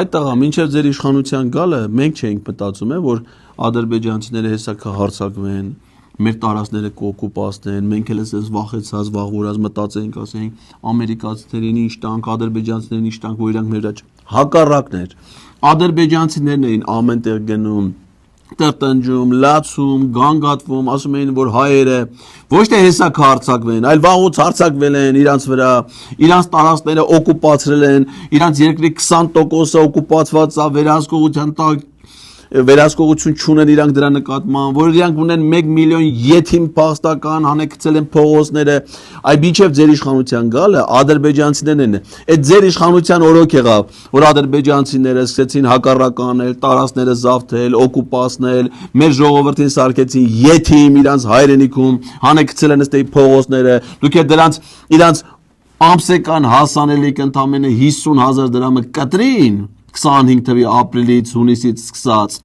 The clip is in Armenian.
Այդ տղա, մինչև ձեր իշխանության գալը մենք չէինք մտածում, որ ադրբեջանցիները հեսա կհարձակվեն, մեր տարածքները կօկուպացնեն, մենք էլ էս վախեցած, վաղուրած մտածեինք, ասենք ամերիկացիներին ինչ տանք, ադրբեջանցիներին ինչ տանք, որ իրանք մեր վրա հակառակն էր։ Ադրբեջանցիներն էին ամենտեղ գնում, տրտնջում, լացում, գանգատվում, ասում էին, որ հայերը ոչ թե հեսա կհարձակվեն, այլ վաղուց հարձակվել են իրանց վրա, իրանց տարածքները օկուպացրել են, իրանց երկրի 20%-ը օկուպացված է, վերահսկողություն չունեն իրանք դրա նկատմամբ, որ իրանք ունեն 1 միլիոն եթիմ փախստական, հանեկցել են փողոցները, այ մինչև ձեր իշխանության գալը ադրբեջանցիներն են։ Այդ ձեր իշխանության օրոք եղավ, որ ադրբեջանցիները սկսեցին հակառակ անել, տարածքները զավթել, օկուպացնել, մեր ժողովրդին սարքեցին եթիմ իրանց հայրենիքում, հանեկցել են ըստ փողոցները, դուք դրանց իրանց ամսական հասանելիք ընդամենը 50,000 դրամը կտրին 25 թվականի ապրիլից հունիսից սկսած